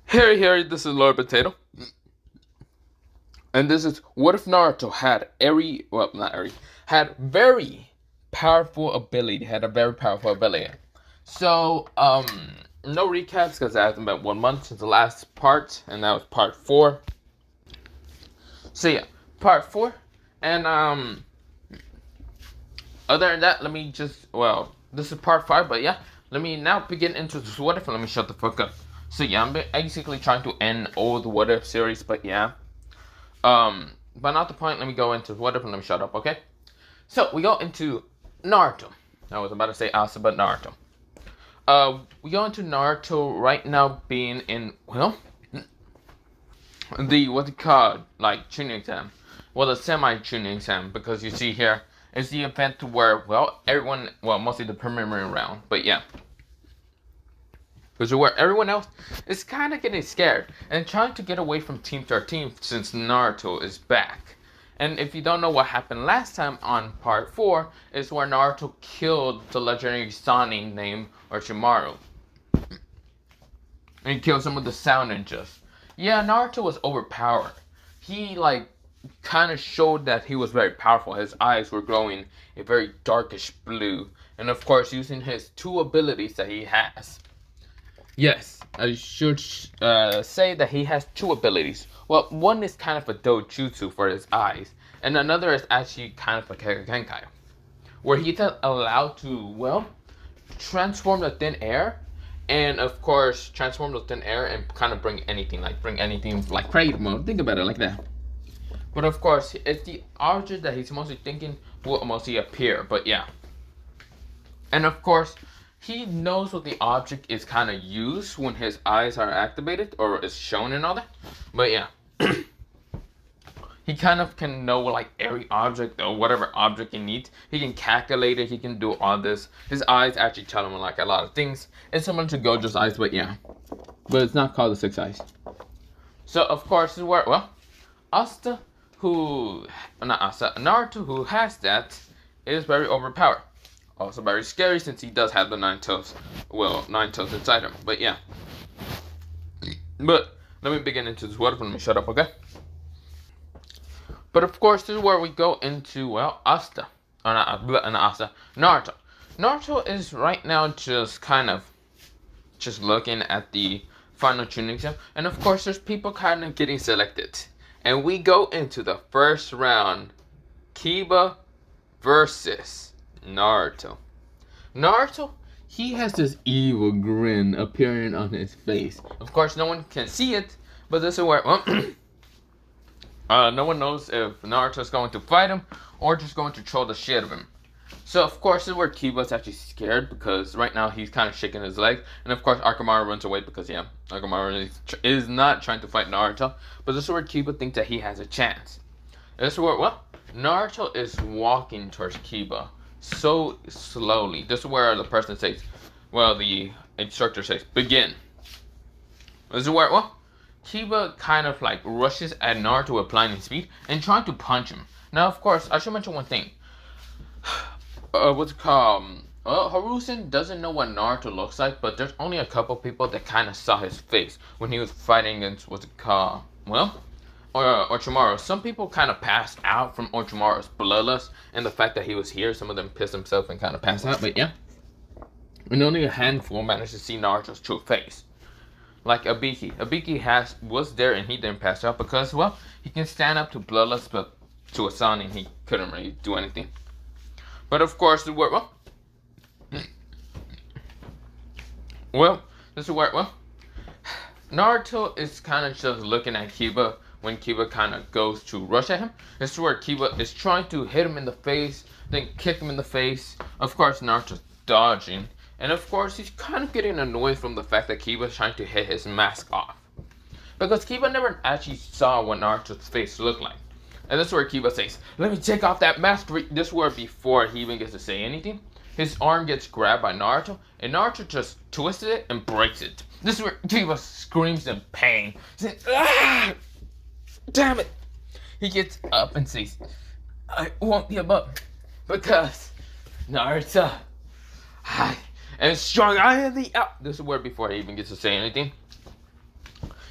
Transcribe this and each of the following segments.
Harry, this is Lord Potato. And this is what if Naruto had had a very powerful ability. So, no recaps because it hasn't been 1 month since the last part, and that was part 4. So yeah, part 4. And, other than that, this is part 5, but yeah, let me now begin into this what if, and let me shut the fuck up. So yeah, I'm basically trying to end all the what if series, but yeah. But not the point, let me go into what if, and let me shut up, okay? So, we go into Naruto. I was about to say Asa, but Naruto. We go into Naruto right now being in, what's it called, like, tuning exam. Well, the semi-tuning exam, because you see here, is the event where, mostly the preliminary round, but yeah. Because where everyone else is kind of getting scared and trying to get away from Team 13 since Naruto is back. And if you don't know what happened last time on part 4, is where Naruto killed the legendary Sonic named Orochimaru. And he killed some of the Sound Ninjas. Yeah, Naruto was overpowered. He, kind of showed that he was very powerful. His eyes were glowing a very darkish blue. And of course, using his 2 abilities that he has. Yes, I should say that he has 2 abilities. Well, one is kind of a dojutsu for his eyes, and another is actually kind of a Genkai, where he's allowed to, transform the thin air, and of course, transform the thin air and kind of bring anything like creative mode. Think about it like that. But of course, it's the object that he's mostly thinking will mostly appear, but yeah. And of course, he knows what the object is kind of used when his eyes are activated or is shown and all that. But yeah. He kind of can know every object or whatever object he needs. He can calculate it. He can do all this. His eyes actually tell him a lot of things. It's similar to Gojo's eyes, but yeah. But it's not called the 6 eyes. So of course, this is where Naruto, who has that, is very overpowered. Also very scary since he does have the 9 toes. Well, 9 toes inside him. But yeah. But let me begin into this. Let me shut up, okay? But of course, this is where we go into, Naruto. Naruto is right now just looking at the final tuning exam. And of course, there's people kind of getting selected. And we go into the first round. Kiba versus Naruto. Naruto, he has this evil grin appearing on his face. Of course, no one can see it, but this is where, no one knows if Naruto is going to fight him or just going to troll the shit out of him. So, of course, this is where Kiba's actually scared because right now he's kind of shaking his leg. And, of course, Akamaru runs away because, Akamaru is not trying to fight Naruto. But this is where Kiba thinks that he has a chance. This is where, Naruto is walking towards Kiba so slowly. This is where the person says, the instructor says, begin. This is where, Kiba kind of rushes at Naruto with blinding speed and trying to punch him. Now, of course, I should mention one thing. Harusen doesn't know what Naruto looks like, but there's only a couple people that kind of saw his face when he was fighting against Orochimaru. Some people kind of passed out from Orochimaru's bloodlust and the fact that he was here. Some of them pissed themselves and kind of passed out, but yeah. And only a handful managed to see Naruto's true face. Like Abiki. Abiki was there and he didn't pass out because, he can stand up to bloodlust, but to a son and he couldn't really do anything. But of course, this is where, Naruto is kind of just looking at Kiba when Kiba kind of goes to rush at him. This is where Kiba is trying to hit him in the face, then kick him in the face. Of course, Naruto's dodging. And of course, he's kind of getting annoyed from the fact that Kiba is trying to hit his mask off. Because Kiba never actually saw what Naruto's face looked like. And this is where Kiba says, let me take off that mask. This is where before he even gets to say anything, his arm gets grabbed by Naruto, and Naruto just twisted it and breaks it. This is where Kiba screams in pain. He says, ah! Damn it! He gets up and says, I won't give up because Naruto, I am strong. I am the out. This is where before he even gets to say anything.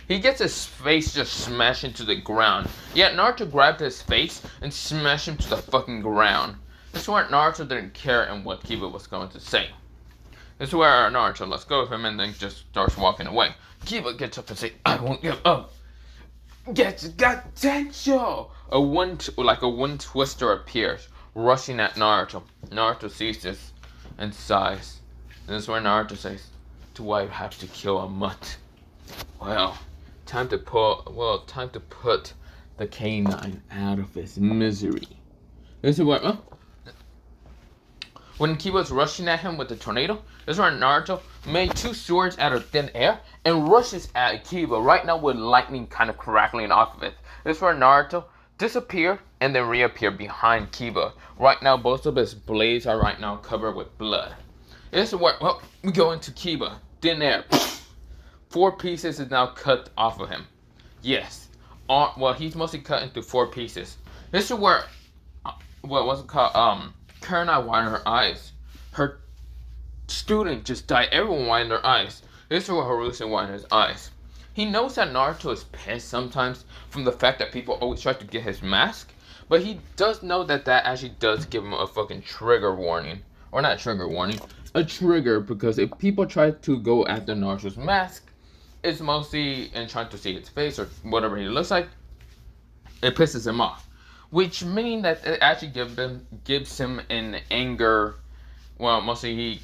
He gets his face just smashed into the ground. Yet Naruto grabbed his face and smashed him to the fucking ground. This is where Naruto didn't care and what Kiba was going to say. This is where Naruto lets go of him and then just starts walking away. Kiba gets up and says, "I won't give up. Get potential." A one twister appears, rushing at Naruto. Naruto sees this and sighs. And this is where Naruto says, "Do I have to kill a mutt? Well, time to put the canine out of his misery." This is where when Kiba was rushing at him with the tornado, this is where Naruto made two swords out of thin air and rushes at Kiba right now with lightning kind of crackling off of it. This is where Naruto disappeared and then reappeared behind Kiba. Right now, both of his blades are right now covered with blood. This is where we go into Kiba. Thin air. 4 pieces is now cut off of him. Yes. He's mostly cut into 4 pieces. This is where what's it called? Kurna widened her eyes. Her student just died. Everyone widened their eyes. This is where Hiruzen widened his eyes. He knows that Naruto is pissed sometimes from the fact that people always try to get his mask, but he does know that actually does give him a fucking trigger warning. Or not trigger warning, a trigger, because if people try to go after Naruto's mask, it's mostly in trying to see his face or whatever he looks like, it pisses him off. Which means that it actually gives him an anger. Well, mostly he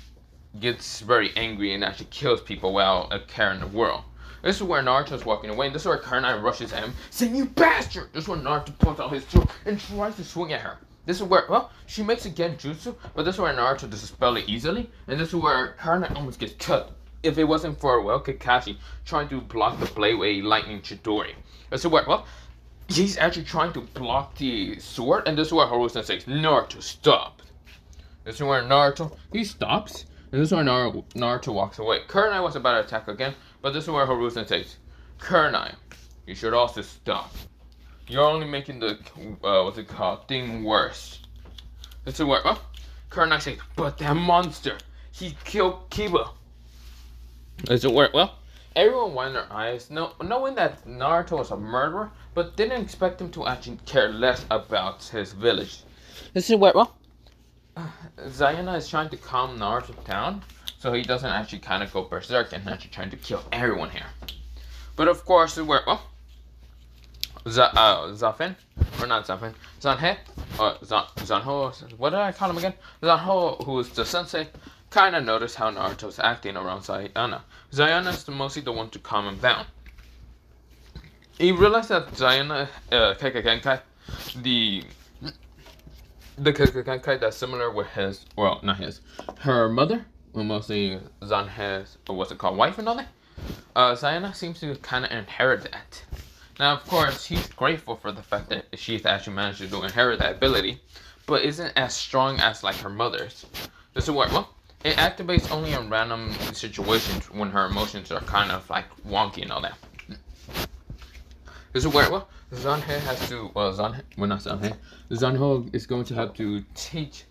gets very angry and actually kills people while caring the world. This is where Naruto's walking away, and this is where Kurna rushes at him, saying, "You bastard!" This is where Naruto pulls out his sword and tries to swing at her. This is where, she makes a genjutsu, but this is where Naruto dispels it easily, and this is where Kurna almost gets cut. If it wasn't for, Kakashi trying to block the blade with a lightning chidori. This is where, he's actually trying to block the sword, and this is where Hiruzen says, "Naruto, stop." This is where Naruto, he stops, and this is where Naruto walks away. Kurna was about to attack again, but this is where Hiruzen says, "Kurna, you should also stop. You're only making the, thing worse." This is where, Kurna says, "But that monster, he killed Kiba." This is where, everyone widened their eyes, knowing that Naruto was a murderer, but didn't expect him to actually care less about his village. This is where, Zayana is trying to calm Naruto down, so he doesn't actually kind of go berserk and actually trying to kill everyone here. But of course, this is where, Zanhe, or Zanho, what did I call him again? Zanho, who is the sensei, kind of noticed how Naruto's acting around Zayana. Zayana's mostly the one to calm him down. He realized that Zayana, Keikagenkai, the Keikagenkai that's similar with his, not his, her mother, mostly Zanhe's, wife and all that. Zayana seems to kind of inherit that. Now, of course, he's grateful for the fact that she's actually managed to inherit that ability, but isn't as strong as like her mother's. This is where, it activates only in random situations when her emotions are kind of like wonky and all that. This is where, Zanhe has to, Zanho is going to have to teach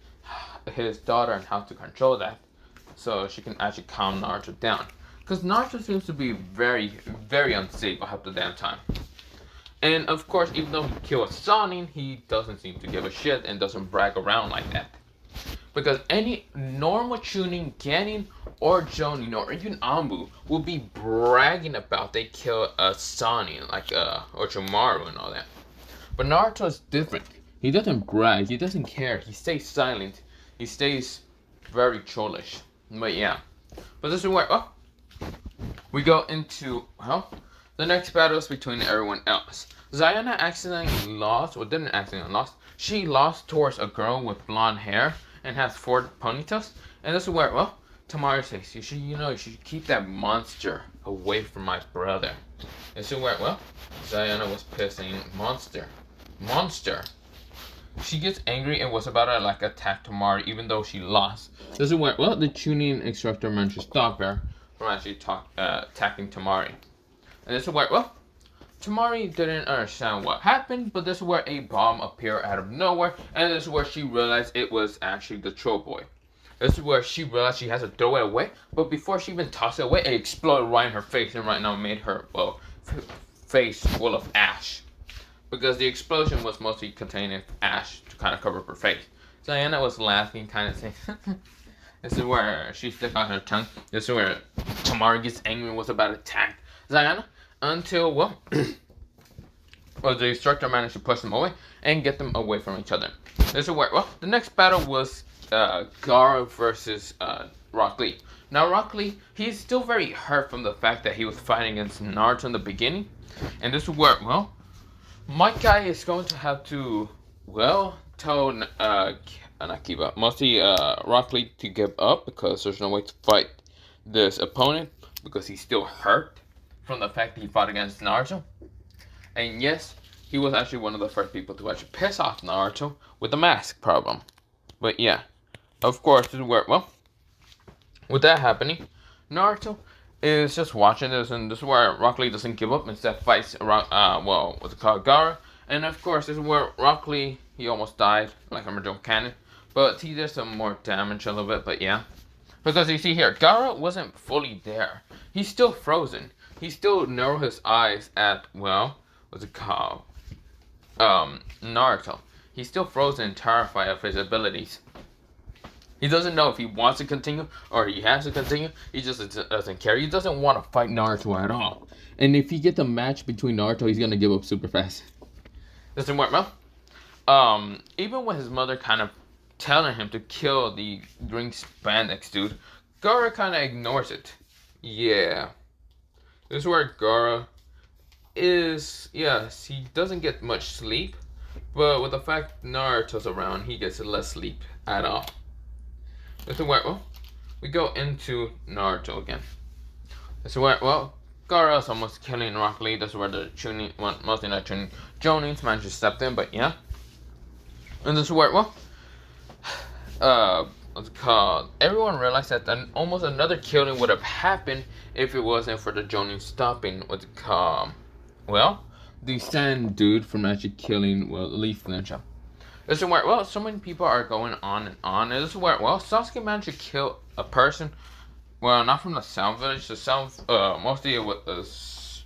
his daughter on how to control that, so she can actually calm Naruto down. Because Naruto seems to be very, very unsafe half the damn time. And of course, even though he killed a Sannin, he doesn't seem to give a shit and doesn't brag around like that. Because any normal Chunin, Genin, or Jonin, or even Anbu will be bragging about they kill a Sannin, like Orochimaru and all that. But Naruto is different. He doesn't brag, he doesn't care, he stays silent, he stays very trollish. But yeah. But this is where, we go into, the next battle is between everyone else. Zayana accidentally lost, or didn't accidentally lost, she lost towards a girl with blonde hair and has 4 ponytails. And this is where, Tamari says, you should keep that monster away from my brother. This is where, Zayana was pissing, monster. She gets angry and was about to attack Tamari even though she lost. This is where, the tuning instructor managed to stop her from actually attacking Tamari. And this is where, Tamari didn't understand what happened, but this is where a bomb appeared out of nowhere, and this is where she realized it was actually the troll boy. This is where she realized she has to throw it away, but before she even tossed it away, it exploded right in her face and right now made her, face full of ash. Because the explosion was mostly containing ash to kind of cover up her face. Diana was laughing, kind of saying, this is where she stuck out her tongue. This is where Tamara gets angry and was about to attack Diana. Until, well, the instructor managed to push them away and get them away from each other. This is where, well, the next battle was Gaara versus Rock Lee. Now, Rock Lee, he's still very hurt from the fact that he was fighting against Naruto in the beginning. And this is where, well, my guy is going to have to, well, tell not give up, mostly Rock Lee to give up because there's no way to fight this opponent because he's still hurt from the fact that he fought against Naruto. And yes, he was actually one of the first people to actually piss off Naruto with the mask problem. But yeah, of course, this is where, well, with that happening, Naruto is just watching this, and this is where Rock Lee doesn't give up, instead fights around, well, what's it called, Gaara. And of course, this is where Rock Lee, he almost died, like a original cannon. But he did some more damage a little bit, but yeah. Because you see here, Gaara wasn't fully there. He's still frozen. He still narrowed his eyes at, well, what's it called? Naruto. He's still frozen and terrified of his abilities. He doesn't know if he wants to continue or he has to continue. He just doesn't care. He doesn't want to fight Naruto at all. And if he gets a match between Naruto, he's going to give up super fast. Doesn't work well. Even with his mother kind of telling him to kill the green spandex dude, Gaara kind of ignores it. Yeah. This is where Gaara is, yes, he doesn't get much sleep. But with the fact Naruto's around, he gets less sleep at all. This is where, well, we go into Naruto again. This is where, well, Gaara's almost killing Rock Lee. This is where the Chunin, well, mostly not Chunin, Jonins managed to step in, but yeah. And this is where, well, what's it called? Everyone realized that almost another killing would have happened if it wasn't for the Jonin stopping what's it called? Well, the sand dude from actually killing, well, Leaf Ninja. This is where, well, so many people are going on. And this is where, well, Sasuke managed to kill a person. Well, not from the Sound Village. The Sound, mostly it was,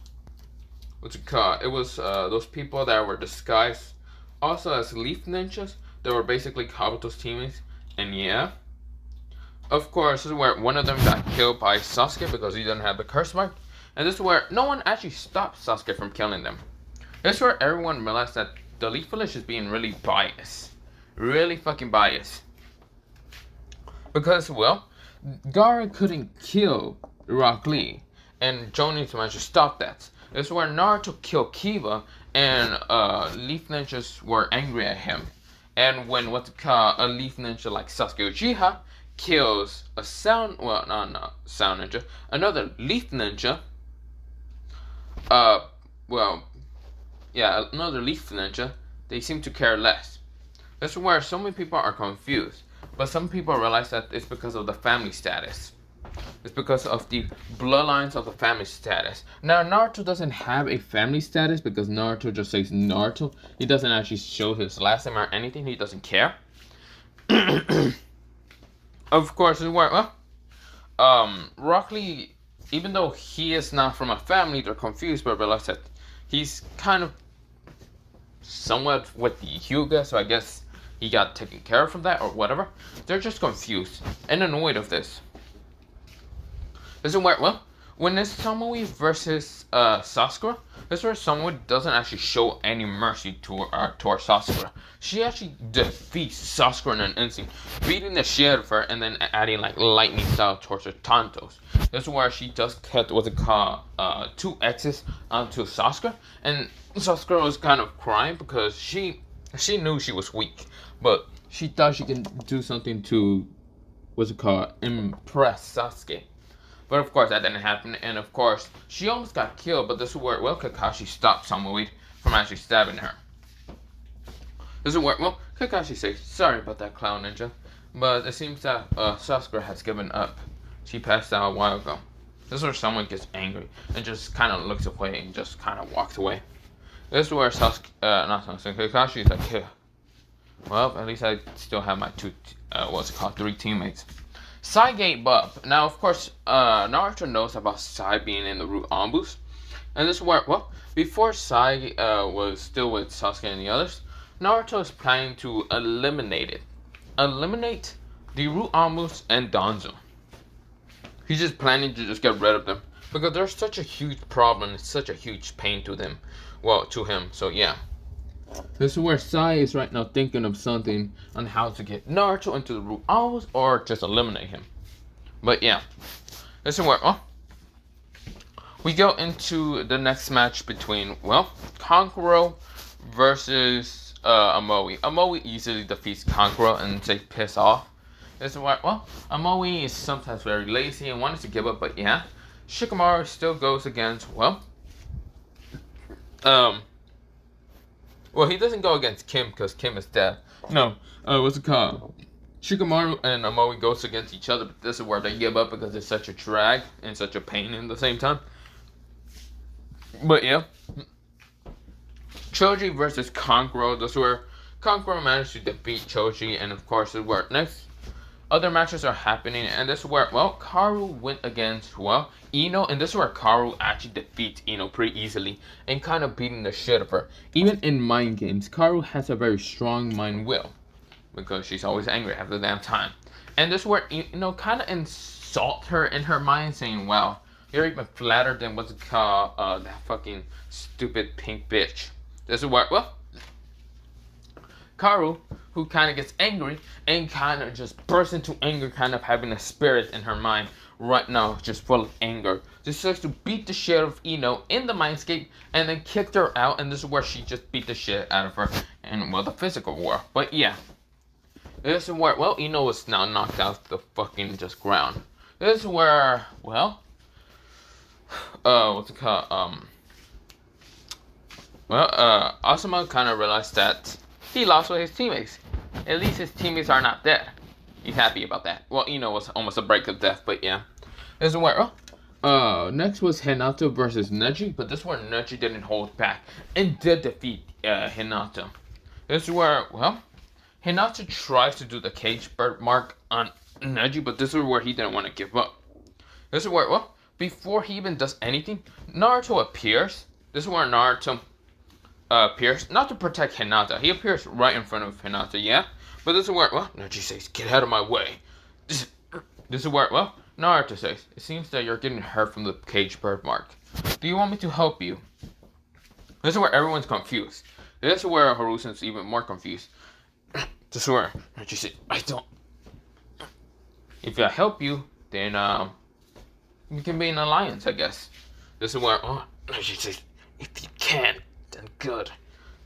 what's it called? It was those people that were disguised also as Leaf Ninjas. They were basically Kabuto's teammates. And yeah, of course, this is where one of them got killed by Sasuke because he didn't have the curse mark. And this is where no one actually stopped Sasuke from killing them. This is where everyone realized that the Leaf Village is being really biased. Really fucking biased. Because, well, Gaara couldn't kill Rock Lee. And Jonin managed to stop that. This is where Naruto killed Kiba. And Leaf Ninjas were angry at him. And when what's it called, a Leaf Ninja like Sasuke Uchiha kills a Sound, well, not Sound Ninja, another Leaf Ninja. Well, yeah, another Leaf Ninja, they seem to care less. This is where so many people are confused. But some people realize that it's because of the family status. It's because of the bloodlines of the family status. Now, Naruto doesn't have a family status because Naruto just says Naruto. He doesn't actually show his last name or anything. He doesn't care. Of course, this is where, well, Rock Lee, even though he is not from a family, they're confused, but realize that he's kind of somewhat with the Hyuga, so I guess he got taken care of from that or whatever. They're just confused and annoyed of this. This is where, well, when it's Tomoe versus Sakura, this is where Tomoe doesn't actually show any mercy towards Sakura. She actually defeats Sakura in an instant, beating the shit out of her and then adding like lightning style towards her Tantos. This is where she just cut what's it called 2 X's onto Sakura, and Sakura was kind of crying because she knew she was weak, but she thought she can do something to what's it called, impress Sasuke. But of course that didn't happen, and of course she almost got killed, but this is where, well, Kakashi stopped Tomoe from actually stabbing her. This is where, well, Kakashi says, sorry about that, clown ninja, but it seems that Sakura has given up. She passed out a while ago. This is where someone gets angry and just kind of looks away and just kind of walks away. This is where Kakashi is like, yeah. Well, at least I still have my 3 teammates. Sai gave up. Now, of course, Naruto knows about Sai being in the root ambush. And this is where, well, before Sai was still with Sasuke and the others, Naruto is planning to eliminate the Ruamus and Danzo. He's just planning to just get rid of them because they're such a huge problem. It's such a huge pain to them. Well, to him. So yeah. This is where Sai is right now thinking of something on how to get Naruto into the Ruamus or just eliminate him. But yeah. This is where, well, we go into the next match between, well, Kankuro versus Amoe. Amoe easily defeats Kankuro and they piss off. This is why, well, Amoe is sometimes very lazy and wants to give up, but yeah. Shikamaru still goes against, well, he doesn't go against Kim because Kim is dead. No, what's it called? Shikamaru and Amoe goes against each other, but this is where they give up because it's such a drag and such a pain at the same time. But yeah. Choji versus Kankuro. This is where Kankuro managed to defeat Choji, and of course, this is where next other matches are happening, and this is where, well, Karu went against, well, Ino, and this is where Karu actually defeats Ino pretty easily and kind of beating the shit of her. Even in mind games, Karu has a very strong mind will because she's always angry half the damn time. And this is where Ino kind of insult her in her mind, saying, well, you're even flatter than what's it called, that fucking stupid pink bitch. This is where, well, Karu, who kind of gets angry and kind of just bursts into anger, kind of having a spirit in her mind right now, just full of anger. Just starts to beat the shit out of Ino in the mindscape and then kicked her out, and this is where she just beat the shit out of her in, well, the physical war. But yeah, this is where, well, Ino was now knocked out to the fucking just ground. This is where, well, what's it called, Asuma kind of realized that he lost with his teammates. At least his teammates are not dead. He's happy about that. Well, Ino was almost a break of death, but yeah. This is where, next was Hinata versus Neji, but this is where Neji didn't hold back and did defeat Hinata. This is where, well, Hinata tries to do the cage bird mark on Neji, but this is where he didn't want to give up. This is where, well, before he even does anything, Naruto appears. This is where Naruto appears, not to protect Hinata. He appears right in front of Hinata, yeah? But this is where, well, Neji says, get out of my way. This is where, well, Naruto says, it seems that you're getting hurt from the cage bird mark. Do you want me to help you? This is where everyone's confused. This is where Harusen's even more confused. This is where Neji says, I don't. If I help you, then, we can be an alliance, I guess. This is where, Neji says, if you can, then good.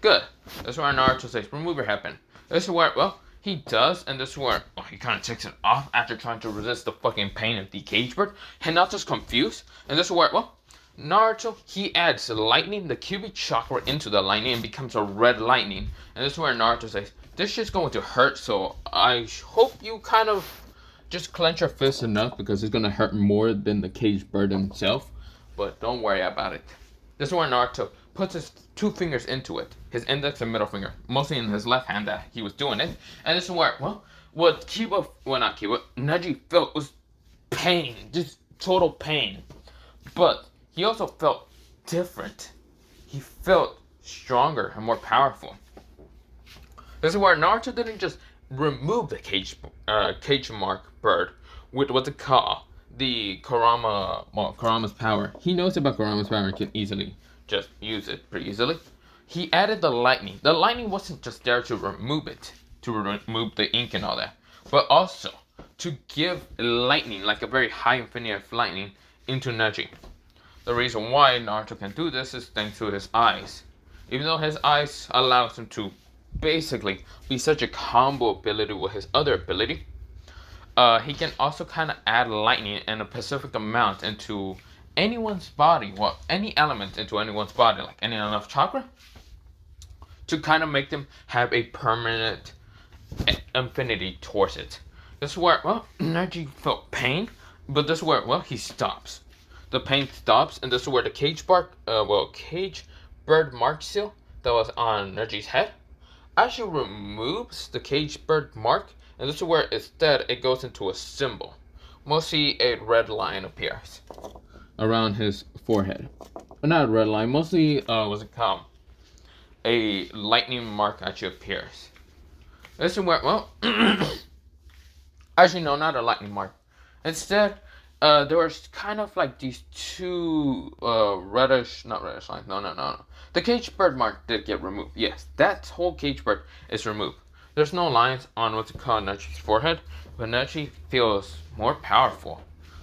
Good. This is where Naruto says, remove your weapon. This is where, well, he does, and this is where, he kind of takes it off after trying to resist the fucking pain of the cage bird. Hinata's confused, and this is where, well, Naruto, he adds lightning, the cubic chakra into the lightning, and becomes a red lightning. And this is where Naruto says, this shit's going to hurt, so I hope you kind of just clench your fist enough, because it's going to hurt more than the cage bird himself. But don't worry about it. This is where Naruto puts his two fingers into it, his index and middle finger, mostly in his left hand that he was doing it. And this is where, well, what Neji felt was pain, just total pain. But he also felt different. He felt stronger and more powerful. This is where Naruto didn't just remove the cage mark bird with what's it called, the Kurama's power. He knows about Kurama's power and can easily just use it pretty easily. He added the lightning. The lightning wasn't just there to remove it, to remove the ink and all that, but also to give lightning, like a very high infinity of lightning, into Neji. The reason why Naruto can do this is thanks to his eyes. Even though his eyes allows him to basically be such a combo ability with his other ability, he can also kind of add lightning in a specific amount into anyone's body, well, any element into anyone's body, like any enough chakra, to kind of make them have a permanent infinity towards it. This is where, well, Neji felt pain, but this is where, well, he stops. The pain stops, and this is where the cage bird mark seal that was on Neji's head actually removes the cage bird mark, and this is where instead it goes into a symbol. Mostly a red line appears around his forehead. not a red line, mostly what's it called? A lightning mark actually appears. This is where, well, actually no, not a lightning mark. Instead, there was kind of like these two reddish, not reddish lines. No. The cage bird mark did get removed. Yes, that whole cage bird is removed. There's no lines on what's it called Nechi's forehead, but Nechi feels more powerful.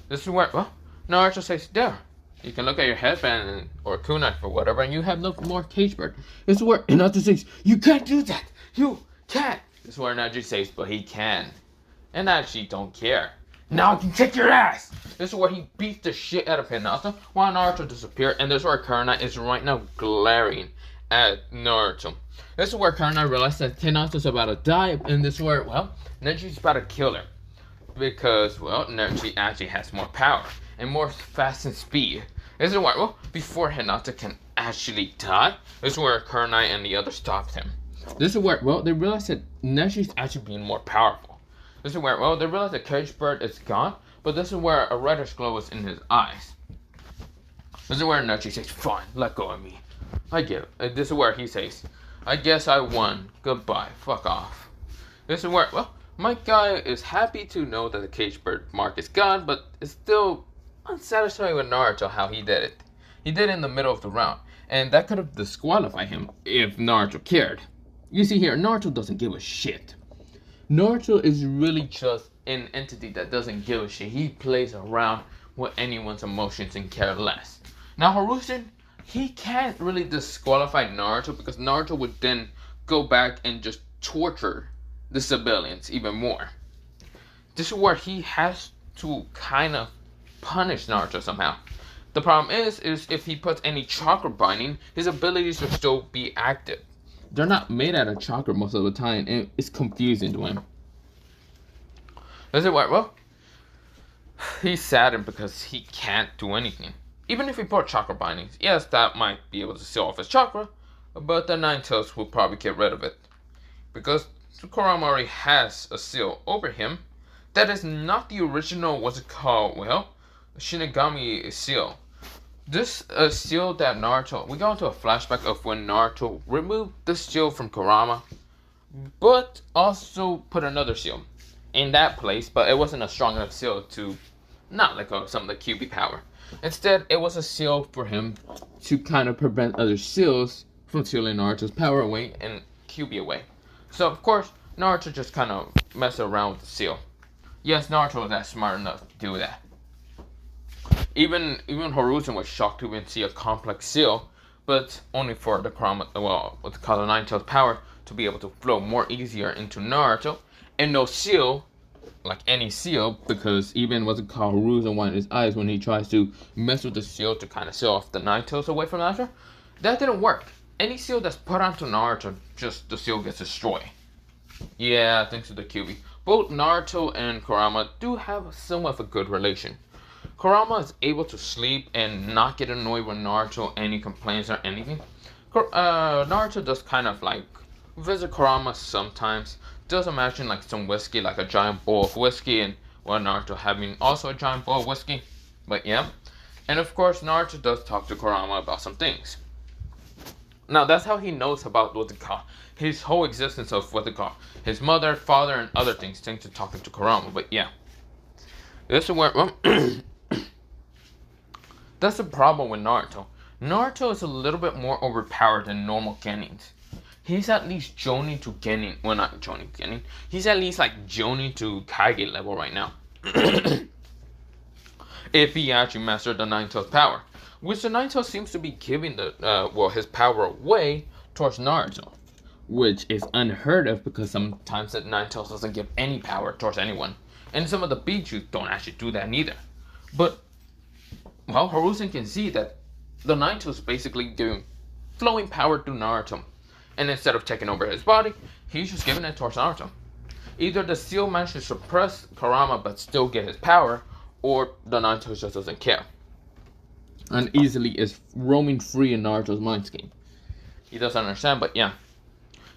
This is where, well, Naruto says, there. You can look at your headband or kunai or whatever, and you have no more cage bird. This is where Naruto says, you can't do that. You can't. This is where Neji says, but he can. And actually don't care. Now I can kick your ass! This is where he beats the shit out of Hinata while Naruto disappears, and this is where Kurenai is right now glaring at Naruto. This is where Kurenai realizes that Hinata's about to die, and this is where, well, Neji's about to kill her. Because, well, Neji actually has more power and more fast and speed. This is where, well, before Hinata can actually die, this is where Kurenai and the others stopped him. This is where, well, they realize that Neji's actually being more powerful. This is where, well, they realize the cage bird is gone, but this is where a reddish glow is in his eyes. This is where Neji says, fine, let go of me. I get it. This is where he says, I guess I won. Goodbye. Fuck off. This is where, well, my guy is happy to know that the cage bird mark is gone, but is still unsatisfied with Naruto how he did it. He did it in the middle of the round, and that could have disqualified him if Naruto cared. You see here, Naruto doesn't give a shit. Naruto is really just an entity that doesn't give a shit. He plays around with anyone's emotions and care less. Now Hiruzen, he can't really disqualify Naruto because Naruto would then go back and just torture the civilians even more. This is where he has to kind of punish Naruto somehow. The problem is if he puts any chakra binding, his abilities will still be active. They're not made out of chakra most of the time, and it's confusing to him. This is why, well, he's saddened because he can't do anything. Even if he put chakra bindings, yes, that might be able to seal off his chakra, but the Nine Tails will probably get rid of it. Because Kurama already has a seal over him that is not the original, what's it called, well, Shinigami seal. This seal that Naruto, we go into a flashback of when Naruto removed the seal from Kurama, but also put another seal in that place, but it wasn't a strong enough seal to not let go of some of the QB power. Instead, it was a seal for him to kind of prevent other seals from sealing Naruto's power away and QB away. So, of course, Naruto just kind of messed around with the seal. Yes, Naruto was that smart enough to do that. Even Hiruzen was shocked to even see a complex seal, but only for the Kurama, well, what's called the Nine Tails power to be able to flow more easier into Naruto, and no seal, like any seal, because even what's it called, Hiruzen wanted his eyes when he tries to mess with the seal to kind of seal off the Nine Tails away from Naruto. That didn't work. Any seal that's put onto Naruto, just the seal gets destroyed. Yeah, thanks to the QB. Both Naruto and Kurama do have somewhat of a good relation. Kurama is able to sleep and not get annoyed when Naruto any complains or anything. Naruto does kind of like visit Kurama sometimes. Does imagine like some whiskey, like a giant bowl of whiskey, and well, Naruto having also a giant bowl of whiskey. But yeah, and of course Naruto does talk to Kurama about some things. Now that's how he knows about what they call his whole existence of what they call his mother, father, and other things. Thanks to talking to Kurama. But yeah, this is where. Well, that's the problem with Naruto. Naruto is a little bit more overpowered than normal Genins. He's at least Jonin to Genin. Well, not Jonin to Genin. He's at least like Jonin to Kage level right now. If he actually mastered the Nine Tails power. Which the Nine Tails seems to be giving the his power away towards Naruto. Which is unheard of because sometimes the Nine Tails doesn't give any power towards anyone. And some of the Bijus don't actually do that neither. But well, Hiruzen can see that the Nine Tails basically giving flowing power to Naruto. And instead of taking over his body, he's just giving it towards Naruto. Either the seal managed to suppress Kurama but still get his power, or the Nine Tails just doesn't care. And easily is roaming free in Naruto's mindscape. He doesn't understand, but yeah.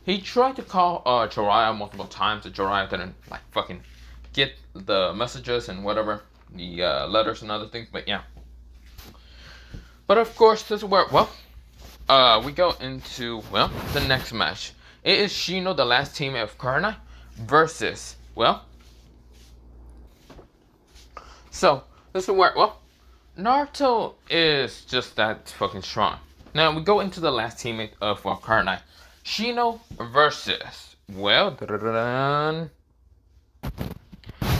He tried to call Jiraiya multiple times, but Jiraiya didn't like fucking get the messages and whatever, the letters and other things, but yeah. But of course, this is where, well, we go into, well, the next match. It is Shino, the last teammate of Karna, versus, well, so, this is where, well, Naruto is just that fucking strong. Now, we go into the last teammate of Karna. Shino versus, well,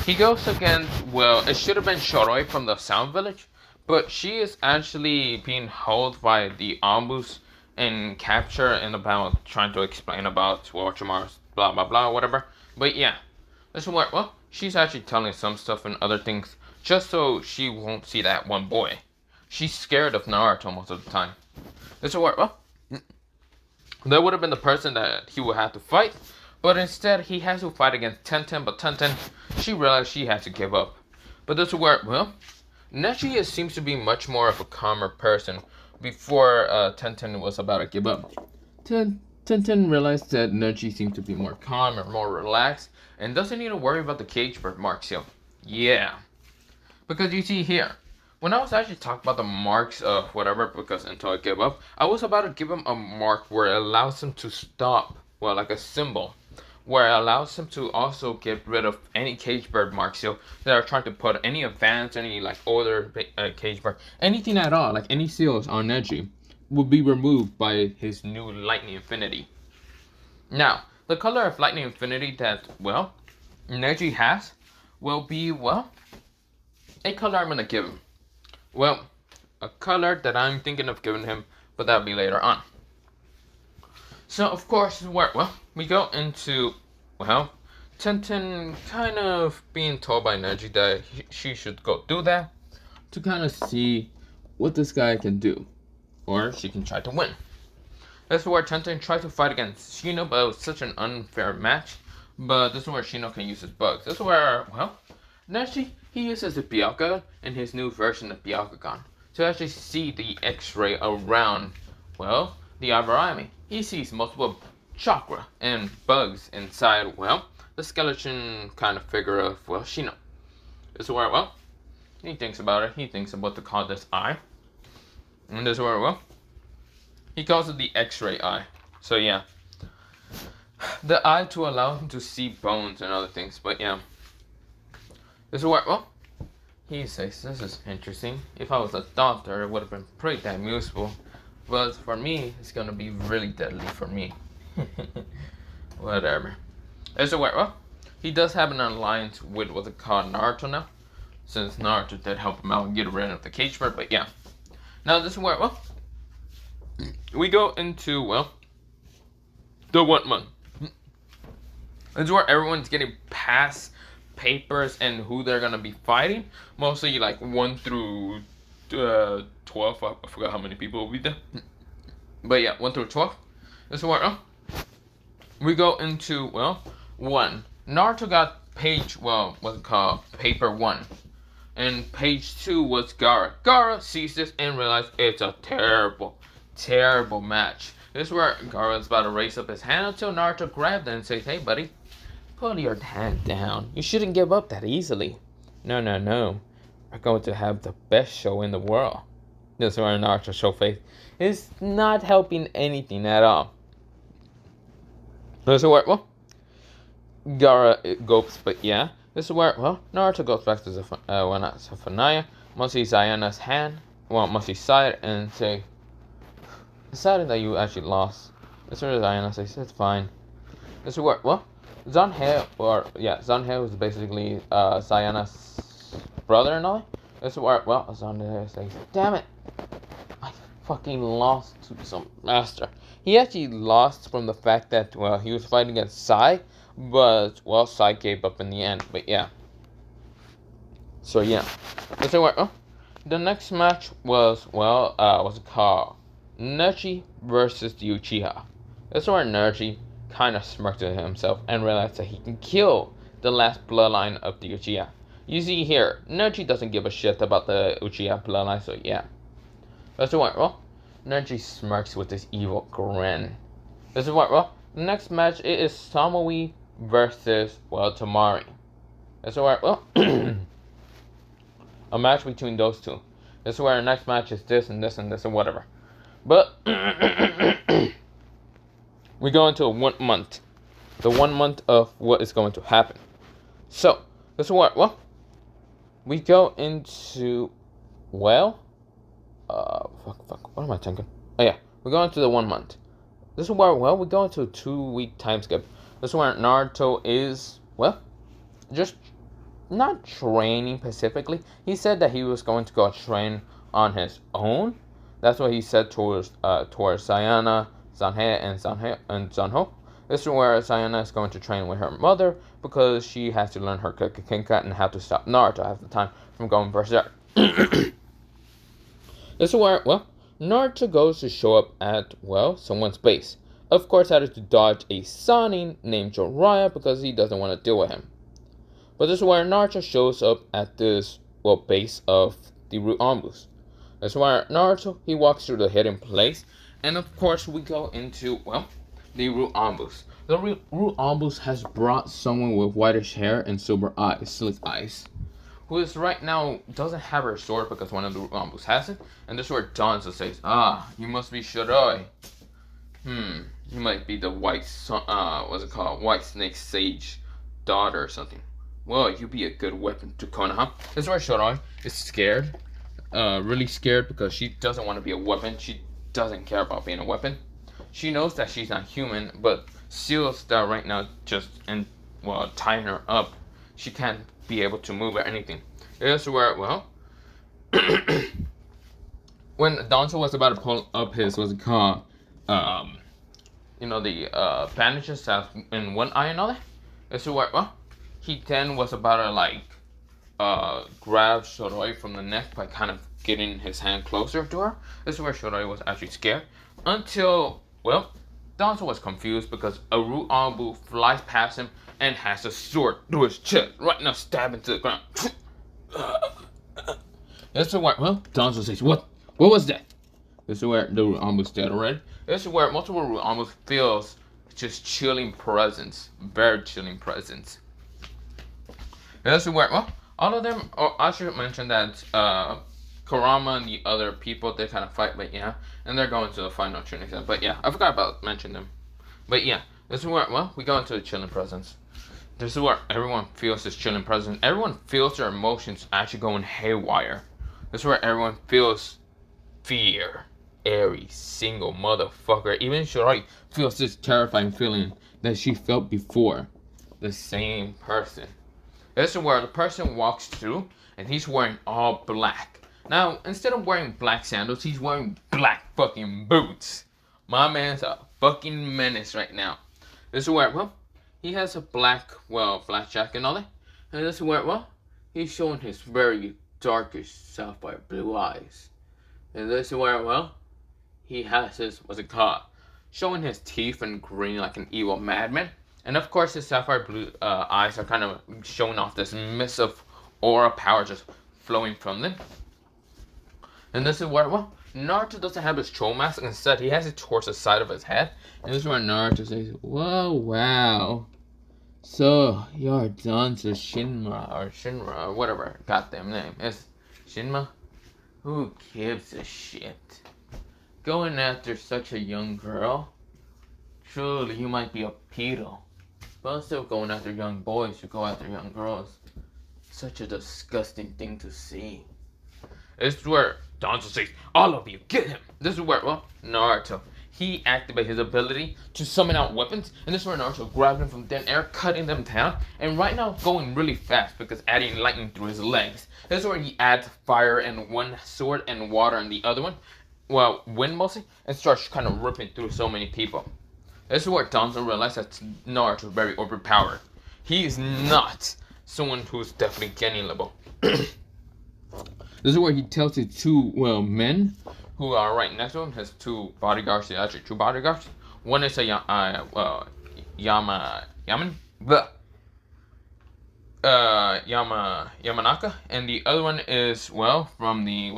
he goes against, well, it should have been Shoroi from the Sound Village, but she is actually being held by the Ambus and capture and about trying to explain about Orochimaru's blah blah blah whatever. But yeah, this is where, well, she's actually telling some stuff and other things just so she won't see that one boy. She's scared of Naruto most of the time. This is where, well, that would have been the person that he would have to fight, but instead he has to fight against Tenten, but Tenten, she realized she has to give up. But this is where, well, Neji seems to be much more of a calmer person before Tenten was about to give up. Tenten realized that Neji seemed to be more calm or more relaxed and doesn't need to worry about the cage bird marks. So, yeah. Because you see here, when I was actually talking about the marks of whatever, because until I give up, I was about to give him a mark where it allows him to stop, well, like a symbol, where it allows him to also get rid of any cage bird marks that are trying to put any advanced, any like older cage bird, anything at all, like any seals on Neji, will be removed by his new Lightning Infinity. Now, the color of Lightning Infinity that, well, Neji has will be, well, a color I'm going to give him. Well, a color that I'm thinking of giving him, but that'll be later on. So, of course, where, well, we go into, well, Tenten kind of being told by Neji that she should go do that to kind of see what this guy can do. Or she can try to win. This is where Tenten tried to fight against Shino, but it was such an unfair match. But this is where Shino can use his bugs. This is where, well, Neji, he uses the Byakugan in his new version of Byakugan to actually see the X-ray around, well, the Aburame. He sees multiple chakra and bugs inside, well, the skeleton kind of figure of, well, Shino. This is where, well, he thinks about it. He thinks about to call this eye. And this is where, well, he calls it the X-ray eye. So, yeah. The eye to allow him to see bones and other things. But, yeah. This is where, well, he says, this is interesting. If I was a doctor, it would have been pretty damn useful. But for me, it's going to be really deadly for me. Whatever. This is where, well, he does have an alliance with what's called Naruto now. Since Naruto did help him out and get rid of the cage bird. But, yeah. Now, this is where, well, we go into, well, the 1 month. This is where everyone's getting past papers and who they're going to be fighting. Mostly, like, 1 through 12. I forgot how many people will be there. But, yeah, 1 through 12. This is where, well, we go into, well, 1. Naruto got page, well, what's it called? Paper 1. And page 2 was Gaara. Gaara sees this and realizes it's a terrible, terrible match. This is where Gaara is about to raise up his hand until Naruto grabbed it and says, hey buddy, put your hand down. You shouldn't give up that easily. No, no, no. We're going to have the best show in the world. This is where Naruto show faith is not helping anything at all. This is where, well, Gaara goes, but yeah. This is where, well, Naruto goes back to Zephaniah, must see Zayana's hand, well, must see side, and say, decided that you actually lost. This is where Zayana says, it's fine. This is where, well, Zanhe, or, yeah, Zanhe was basically Zayana's brother-in-law. This is where, well, Zanhe says, damn it, I fucking lost to some master. He actually lost from the fact that, well, he was fighting against Sai, but, well, Sai gave up in the end. But, yeah. So, yeah. Let's say where, the next match was, well, what's it called? Neji versus the Uchiha. That's where Neji kind of smirked at himself and realized that he can kill the last bloodline of the Uchiha. You see here, Neji doesn't give a shit about the Uchiha bloodline, so, yeah. That's where, well, Neji smirks with this evil grin. This is what, well, the next match it is Samui versus, well, Tamari. That's where, well, a match between those two. This is where the next match is this and this and this and whatever. But we go into 1 month. The 1 month of what is going to happen. So, this is what, well, we go into, well, what am I thinking? Oh yeah, we go into the 1 month. This is where, well, we go into a 2-week time skip. This is where Naruto is, well, just not training specifically. He said that he was going to go train on his own. That's what he said towards Sayana, Sanhei, and Zanho. This is where Sayana is going to train with her mother because she has to learn her Kinkat and how to stop Naruto half the time from going berserk. This is where, well, Naruto goes to show up at, well, someone's base. Of course, that is to dodge a Sannin named Jiraiya because he doesn't want to deal with him. But this is where Naruto shows up at this, well, base of the Root Ambus. This is where Naruto, he walks through the hidden place. And of course, we go into, well, the Root Ambus. The Root Ambus has brought someone with whitish hair and silver eyes, slick eyes, who is right now doesn't have her sword because one of the Root Ambus has it. And this is where Danzo says, you must be Shiroi. You might be the white snake sage daughter or something. Well, you'd be a good weapon to Konoha. This is where Shiroi is scared. Really scared because she doesn't want to be a weapon. She doesn't care about being a weapon. She knows that she's not human, but seals that right now just tying her up. She can't be able to move or anything. This is where, well, when Danzo was about to pull up his, bandages in one eye and all that. This is where, well, he then was about to grab Shiroi from the neck by kind of getting his hand closer to her. This is where Shiroi was actually scared until, well, Danzo was confused because a Root Ambu flies past him and has a sword through his chest, right now stabbing to the ground. This is where, well, Danzo says, what was that? This is where the Root Ambu's dead already. This is where multiple Root Ambus feels just chilling presence, very chilling presence. This is where, well, all of them, I should mention that Kurama and the other people, they kind of fight, but yeah, and they're going to the final training exam. But yeah, I forgot about mentioning them. But yeah, this is where, well, we go into the chilling presence. This is where everyone feels this chilling presence. Everyone feels their emotions actually going haywire. This is where everyone feels fear. Every single motherfucker, even Shiroi, feels this terrifying feeling that she felt before. The same person. This is where the person walks through and he's wearing all black. Now, instead of wearing black sandals, he's wearing black fucking boots. My man's a fucking menace right now. This is where, well, he has a black jacket and all that. And this is where, well, he's showing his very darkish sapphire blue eyes. And this is where, well, he has his, showing his teeth and grinning like an evil madman. And of course, his sapphire blue eyes are kind of showing off this mist of aura power just flowing from them. And this is where, well, Naruto doesn't have his troll mask. Instead, he has it towards the side of his head. And this is where Naruto says, whoa, wow. So, you're done to Shinra, or whatever goddamn name. It's Shinma? Who gives a shit? Going after such a young girl? Truly, you might be a pedo. But instead of going after young boys, you go after young girls. Such a disgusting thing to see. This is where Danzo says, all of you, get him! This is where, well, Naruto, he activates his ability to summon out weapons. And this is where Naruto grabs them from thin air, cutting them down. And right now, going really fast because adding lightning through his legs. This is where he adds fire in one sword and water in the other one. Well, wind mostly. And starts kind of ripping through so many people. This is where Danzo realizes that Naruto is very overpowered. He is not someone who's definitely gaining level. This is where he tells his two, men who are right next to him, his two bodyguards, actually two bodyguards. One is a Yamanaka, and the other one is, well, from the,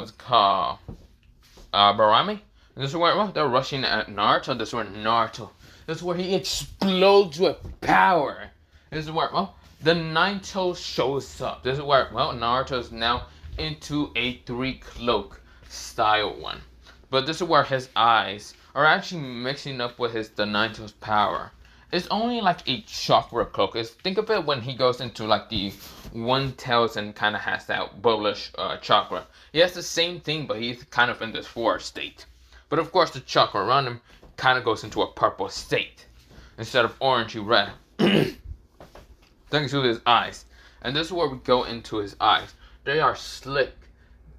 Barami. And this is where, well, they're rushing at Naruto. This is where Naruto, this is where he explodes with power. This is where, well, the Nine Tails shows up. This is where, well, Naruto is now into a three cloak style one. But this is where his eyes are actually mixing up with the Nine Tails power. It's only like a chakra cloak. Think of it when he goes into like the One Tails and kind of has that bubblish chakra. He has the same thing, but he's kind of in this forest state. But of course, the chakra around him kind of goes into a purple state instead of orangey red. Thanks to his eyes. And this is where we go into his eyes. They are slick,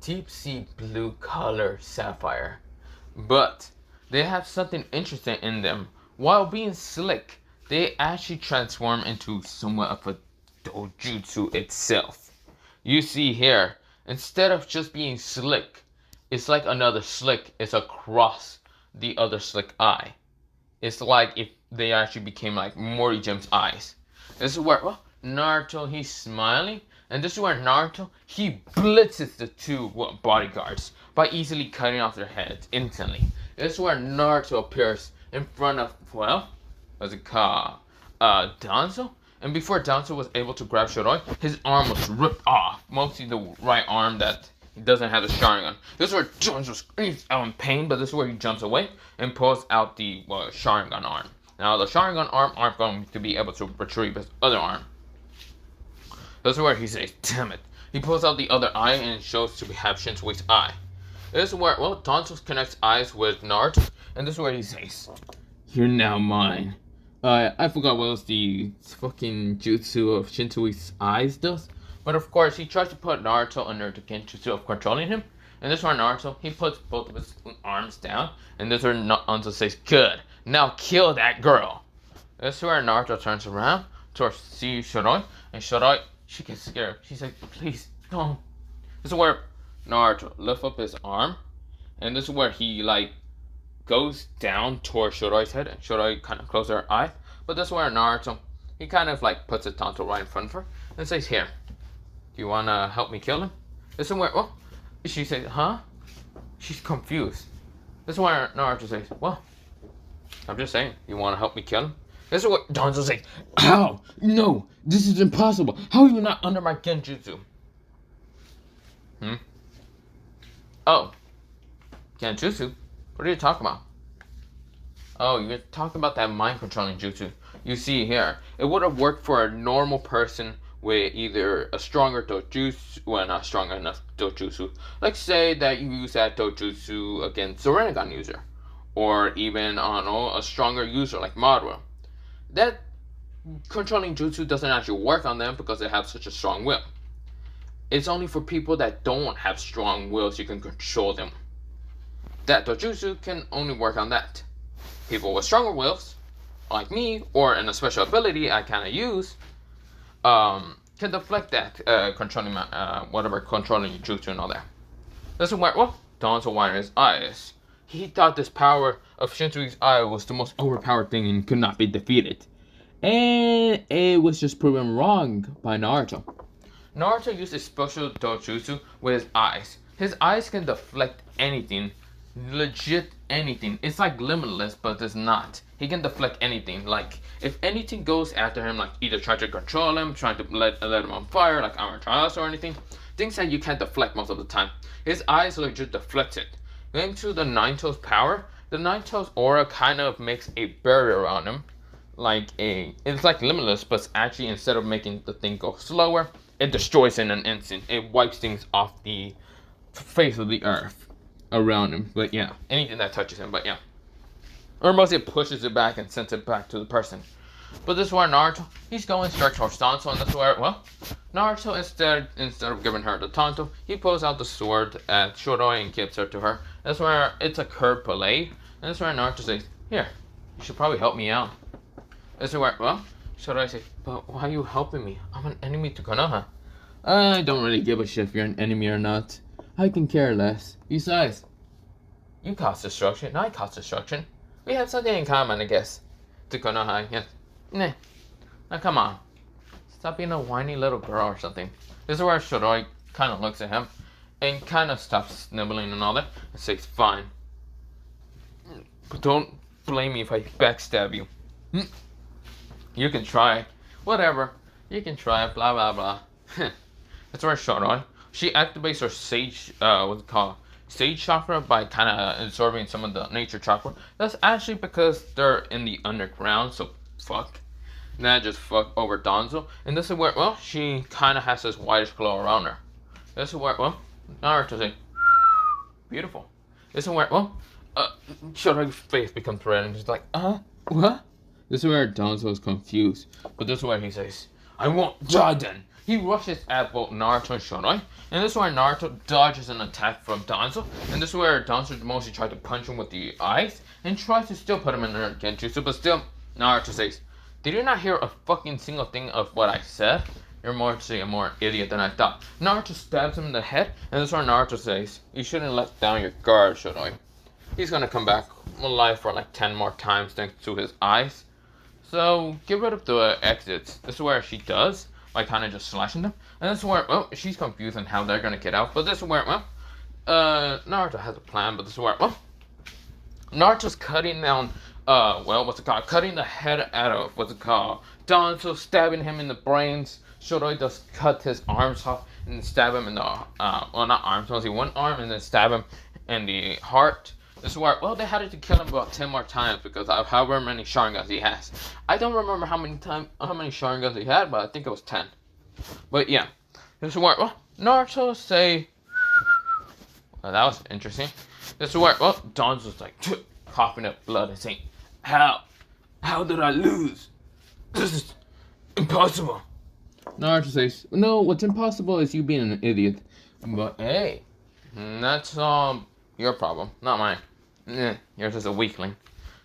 deep sea blue color sapphire. But they have something interesting in them. While being slick, they actually transform into somewhat of a dojutsu itself. You see here, instead of just being slick, it's like another slick is across the other slick eye. It's like if they actually became like Morihim's eyes. This is where Naruto, he's smiling. And this is where Naruto, he blitzes the two bodyguards by easily cutting off their heads instantly. This is where Naruto appears in front of, what's it called? Danzo. And before Danzo was able to grab Shiroi, his arm was ripped off. Mostly the right arm that he doesn't have the Sharingan. This is where Danzo screams out in pain, but this is where he jumps away and pulls out the Sharingan arm. Now the Sharingan arm aren't going to be able to retrieve his other arm. This is where he says, damn it. He pulls out the other eye and shows to have Shinsui's eye. This is where, Danzo connects eyes with Naruto. And this is where he says, you're now mine. I forgot what else the fucking jutsu of Shinsui's eyes does. But of course, he tries to put Naruto under the genjutsu of controlling him. And this is where Naruto, he puts both of his arms down. And this is where Danzo says, good. Now kill that girl. This is where Naruto turns around to see Shiroi. And Shiroi, she gets scared. She's like, please, don't. This is where Naruto lifts up his arm. And this is where he, goes down towards Shiroi's head. And Shiroi kind of closes her eye. But this is where Naruto, he kind of, puts a tanto right in front of her. And says, here, do you want to help me kill him? This is where, she says, huh? She's confused. This is where Naruto says, well, I'm just saying, you want to help me kill him? This is what Danzo says, how? No, this is impossible. How are you not under my genjutsu? Oh, genjutsu? What are you talking about? Oh, you're talking about that mind controlling jutsu. You see here, it would have worked for a normal person with either a stronger dojutsu, well, not strong enough dojutsu. Like say that you use that dojutsu against a Rinnegan user. Or even, I don't know, a stronger user like Madara. That controlling jutsu doesn't actually work on them because they have such a strong will. It's only for people that don't have strong wills you can control them. That dojutsu can only work on that. People with stronger wills, like me, or in a special ability I kind of use, can deflect that controlling jutsu and all that. This is where, Danzo widened his eyes. He thought this power of Shinsui's eye was the most overpowered thing and could not be defeated. And it was just proven wrong by Naruto. Naruto used a special dojutsu with his eyes. His eyes can deflect anything. Legit anything. It's like limitless, but it's not. He can deflect anything. Like, if anything goes after him, like either trying to control him, trying to let him on fire, like Armor Trials or anything, things that you can't deflect most of the time. His eyes legit deflect it. Going to the Nine Tails power, the Nine Tails aura kind of makes a barrier around him. It's like limitless, but actually instead of making the thing go slower, it destroys in an instant. It wipes things off the face of the earth around him. But yeah, anything that touches him, but yeah. Or mostly it pushes it back and sends it back to the person. But this is where Naruto, he's going straight towards Danzo, and that's where, Naruto, instead of giving her the tanto, he pulls out the sword at Shiroi and gives her to her. That's where it's a curved blade, and that's where Naruto says, here, you should probably help me out. This is where, Shiroi says, but why are you helping me? I'm an enemy to Konoha. I don't really give a shit if you're an enemy or not. I can care less. Besides, you cause destruction, and I cause destruction. We have something in common, I guess. To Konoha, yes. Nah. Now come on. Stop being a whiny little girl or something. This is where Shiroi kind of looks at him and kind of stops snibbling and all that and says, fine. But don't blame me if I backstab you. You can try. Whatever. You can try. Blah, blah, blah. That's where Shiroi she activates her sage, what's it called? Sage chakra by kind of absorbing some of the nature chakra. That's actually because they're in the underground, so fuck. That just fuck over Danzo. And this is where, well, she kind of has this whitish glow around her. This is where, well, Naruto's like, beautiful. This is where, well, Shotoi's face becomes red and he's like, what? This is where Danzo is confused. But this is where he says, I won't die then. He rushes at both Naruto and Shotoi. And this is where Naruto dodges an attack from Danzo. And this is where Danzo mostly tries to punch him with the eyes. And tries to still put him in the Genjutsu. But still, Naruto says, did you not hear a fucking single thing of what I said? You're a more idiot than I thought. Naruto stabs him in the head. And this is where Naruto says, you shouldn't let down your guard, Shotoi. He's gonna come back alive for like 10 more times thanks to his eyes. So, get rid of the exits. This is where she does, by kind of just slashing them. And this is where, well, she's confused on how they're gonna get out. But this is where, well, Naruto has a plan. But this is where, well, Naruto's cutting down, cutting the head out of, Danzo, stabbing him in the brains. Shotoi does cut his arms off and stab him in the, well, not arms, mostly one arm, and then stab him in the heart. This is where, well, they had to kill him about 10 more times because of however many Sharingans he has. I don't remember how many Sharingans he had, but I think it was 10. But yeah, this is where, well, Naruto say, well, that was interesting. This is where, well, Danzo's like, coughing up blood and saying, how did I lose? This is impossible. Naruto says, no, what's impossible is you being an idiot. But hey, that's, your problem, not mine. You're just a weakling.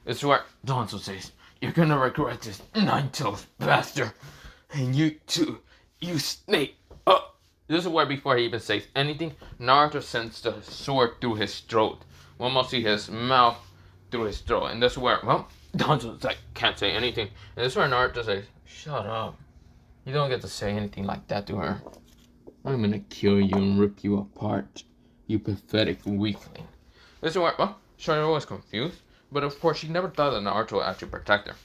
This is where Danzo says, you're gonna regret this, nine-tailed bastard. And you too, you snake. Oh, this is where before he even says anything, Naruto sends the sword through his throat. One must see his mouth through his throat. And this is where, well, Danzo's like, can't say anything. And this is where Naruto says, shut up. You don't get to say anything like that to her. I'm gonna kill you and rip you apart. You pathetic weakling. This is where, well, Shotoi was confused, but of course she never thought that Naruto would actually protect her.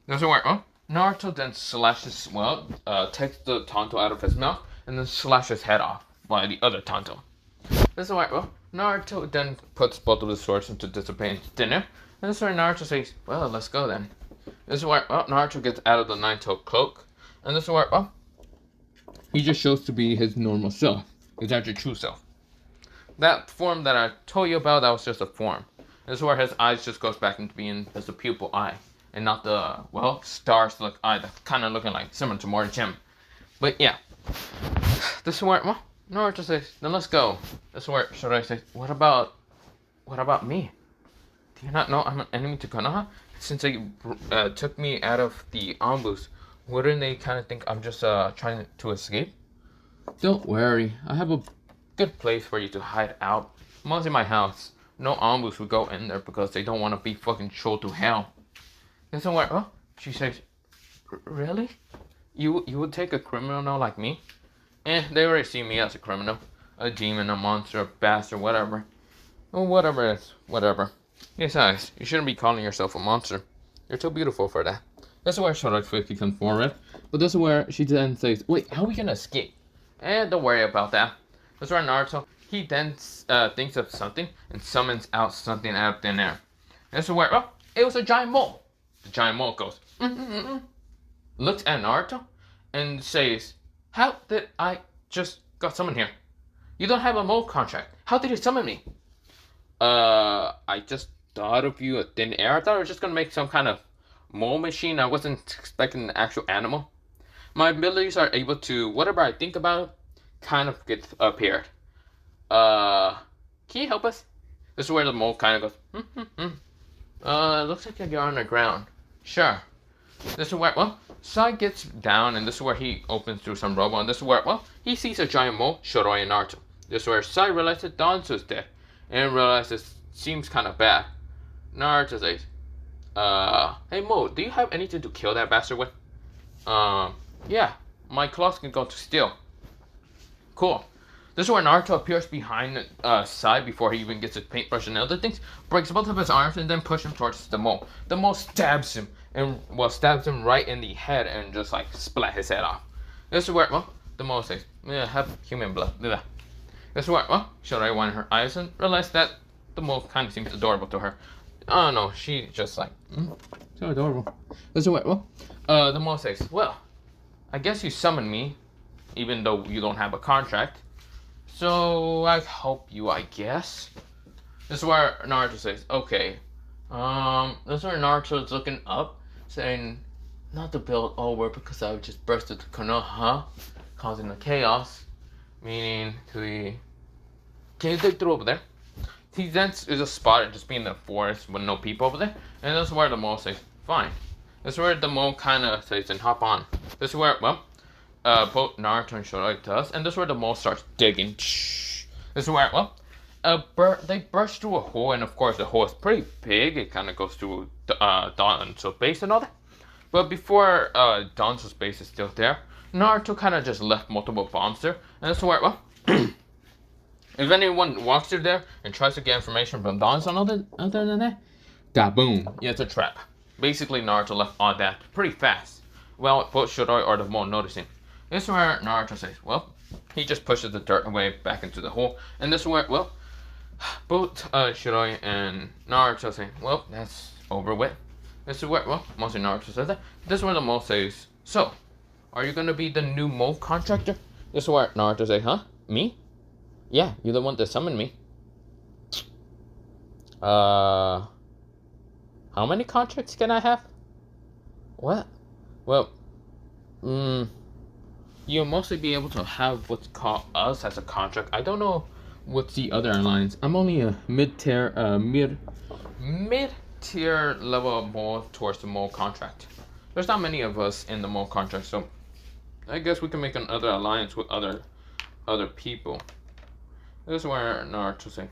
This is where, well, Naruto then slashes, well, takes the Tonto out of his mouth, and then slashes his head off by the other Tonto. This is where, well, Naruto then puts both of the swords into dissipating dinner, and this is where Naruto says, well, let's go then. This is where, well, Naruto gets out of the nine-tailed cloak, and this is where, well, he just shows to be his normal self, his actual true self. That form that I told you about, that was just a form. This is where his eyes just goes back into being just a pupil eye. And not the, well, stars look eye that's kind of looking like similar to Morty Jim. But yeah. This is where, well, Naruto says, then let's go. This is where Shotoi says, what about me? Do you not know I'm an enemy to Konoha? Since they took me out of the ambush, wouldn't they kind of think I'm just trying to escape? Don't worry, I have a good place for you to hide out. Mostly my house. No ambush would go in there because they don't want to be fucking trolled to hell. And so what? Oh, she says, really? You would take a criminal like me? They already see me as a criminal, a demon, a monster, a bastard, whatever. Well, whatever it is, whatever. Besides, you shouldn't be calling yourself a monster. You're too beautiful for that. This is where Shotoi's face becomes more red. But this is where she then says, wait, how are we gonna escape? Don't worry about that. This is where Naruto, he then thinks of something and summons out something out of thin air. This is where, oh, it was a giant mole. The giant mole goes, looks at Naruto and says, how did I just got summoned here? You don't have a mole contract. How did you summon me? I just thought of you a thin air. I thought I was just gonna make some kind of mole machine. I wasn't expecting an actual animal. My abilities are able to, whatever I think about it, kind of get appeared. Can you help us? This is where the mole kind of goes, looks like you're on the ground. Sure. This is where, well, Sai gets down, and this is where he opens through some rubble, and this is where, well, he sees a giant mole, Shotoi and Naruto. This is where Sai realizes Danzo is dead, and realizes seems kind of bad. Naruto says, hey Mo, do you have anything to kill that bastard with? Yeah, my claws can go to steel. Cool. This is where Naruto appears behind Sai before he even gets his paintbrush and other things, breaks both of his arms, and then pushes him towards the mole. The mole stabs him, and well, stabs him right in the head and just like splat his head off. This is where, well, the mole says, yeah, have human blood. Guess what? Well, Shirai wanted her eyes and realized that the mole kind of seems adorable to her. Oh no, she just like, so adorable. Guess what? Well, the mole says, well, I guess you summoned me, even though you don't have a contract. So I help you, I guess. This is where Naruto says, okay. This is where Naruto's looking up, saying, not to build over because I just bursted the Konoha, causing the chaos. Meaning to the... Can you dig through over there? He then is a spot just being in the forest with no people over there. And this is where the mole says, fine. This is where the mole kind of says, and hop on. This is where, well, both Naruto and Shirai does. And this is where the mole starts digging. This is where, well, they burst through a hole. And of course, the hole is pretty big. It kind of goes through Danzo's base and all that. But before Danzo's base is still there, Naruto kind of just left multiple bombs there. And that's where, well, if anyone walks through there and tries to get information from Danzo other than that, kaboom, yeah, it's a trap. Basically, Naruto left all that pretty fast. Well, both Shirai or the mole noticing. This is where Naruto says, well, he just pushes the dirt away back into the hole. And this is where, well, both Shirai and Naruto say, well, that's over with. This is where, well, mostly Naruto says that. This is where the mole says, so, are you gonna be the new mole contractor? This is where Naruto says, huh? Me? Yeah, you're the one that summoned me. How many contracts can I have? What? Well, you'll mostly be able to have what's called us as a contract. I don't know what's the other alliance. I'm only a mid-tier level mole towards the mole contract. There's not many of us in the mole contract, so I guess we can make another alliance with other people. This is where Naruto say,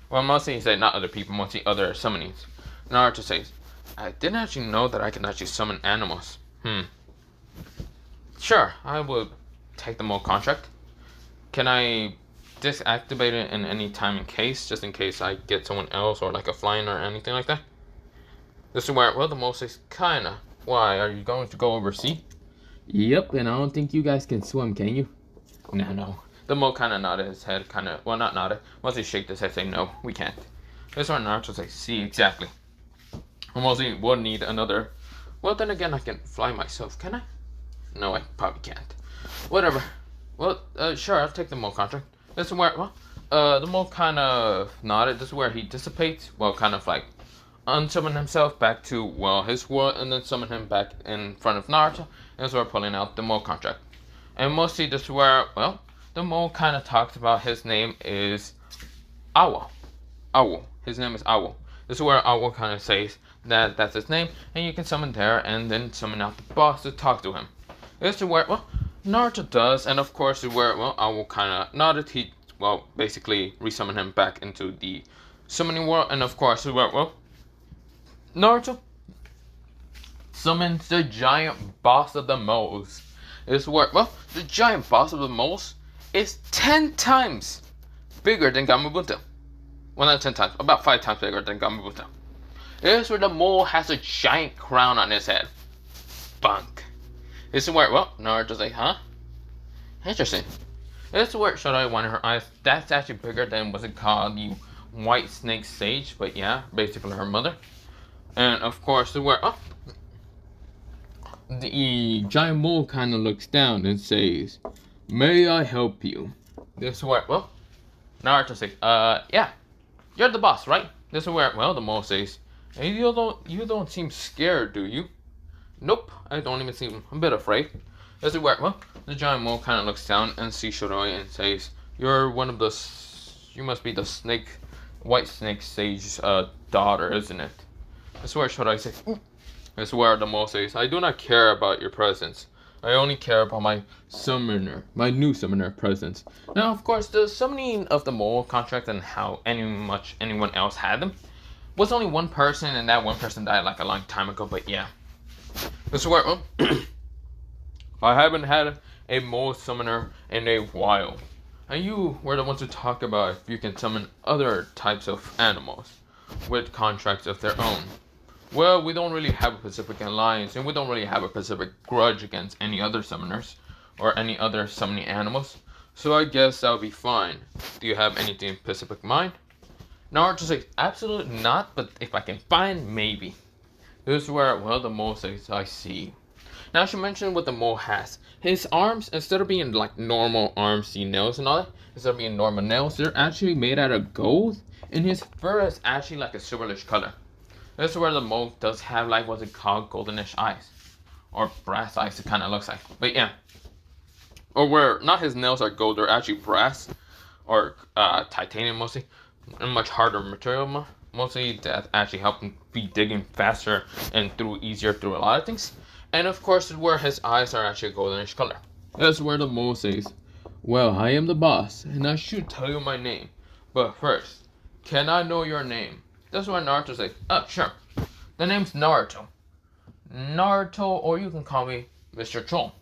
Well, mostly he said not other people, mostly other summonings. Naruto says, I didn't actually know that I can actually summon animals. Sure, I will take the mole contract. Can I deactivate it in any time in case, just in case I get someone else or like a flying or anything like that? This is where, well, the mole says, kinda. Why, are you going to go overseas? Yep, and I don't think you guys can swim, can you? No. The mole kind of nodded his head, well, not nodded. Mostly shake his head, saying, no, we can't. This is where Naruto says, see, exactly. Mostly will need another. Well, then again, I can fly myself, can I? No, I probably can't. Whatever. Well, sure, I'll take the mole contract. This is where, well, the mole kind of nodded. This is where he dissipates. Well, kind of like unsummon himself back to, well, his world, and then summon him back in front of Naruto. And this is where pulling out the mole contract. And mostly this is where, well, the mole kind of talks about his name is Owl. His name is Owl. This is where Owl kind of says that that's his name, and you can summon there and then summon out the boss to talk to him. This is where, well, Naruto does, and of course, is where, well, Owl kind of nodded. He, well, basically resummon him back into the summoning world, and of course, is where, well, Naruto summons the giant boss of the moles. This is where, well, the giant boss of the moles is 10 times bigger than Gamabunta. Well, not 10 times, about 5 times bigger than Gamabunta. This is where the mole has a giant crown on his head. Bunk. This is where, well, Naruto's like, huh? Interesting. This is where Shirai wanted her eyes. That's actually bigger than what's it called, the White Snake Sage. But yeah, basically her mother. And of course, this is where, oh, the giant mole kind of looks down and says, may I help you? This is where, well, Naruto says, yeah, you're the boss, right? This is where, well, the mole says, hey, you don't seem scared, do you? Nope, I don't even seem a bit afraid. This is where, well, the giant mole kind of looks down and sees Shirai and says, you're one of the, you must be the White Snake Sage's daughter, isn't it? This is where Shirai says, this is where the mole says, I do not care about your presence. I only care about my new summoner presence. Now, of course, the summoning of the mole contract and how anyone else had them was only one person, and that one person died like a long time ago, but yeah. This is where, well, I haven't had a mole summoner in a while. And you were the ones to talk about if you can summon other types of animals with contracts of their own. Well, we don't really have a Pacific alliance, and we don't really have a Pacific grudge against any other summoners. or any other summoning animals. So I guess that'll be fine. Do you have anything specific in mind? Naruto says, absolutely not, but if I can find, maybe. This is where, well, the mole says, I see. Now I should mention what the mole has. His arms, instead of being like normal arms, see nails and all that, instead of being normal nails, they're actually made out of gold, and his fur is actually like a silverish color. This is where the mole does have like what's it called, goldenish eyes. Or brass eyes, it kind of looks like. But yeah. Or where, not his nails are gold, they're actually brass, or titanium mostly. A much harder material mostly that actually help him be digging faster and easier through a lot of things. And of course where his eyes are actually a goldenish color. That's where the mole says, well, I am the boss and I should tell you my name, but first, can I know your name? That's where Naruto says, oh sure, the name's Naruto. Naruto, or you can call me Mr. Troll.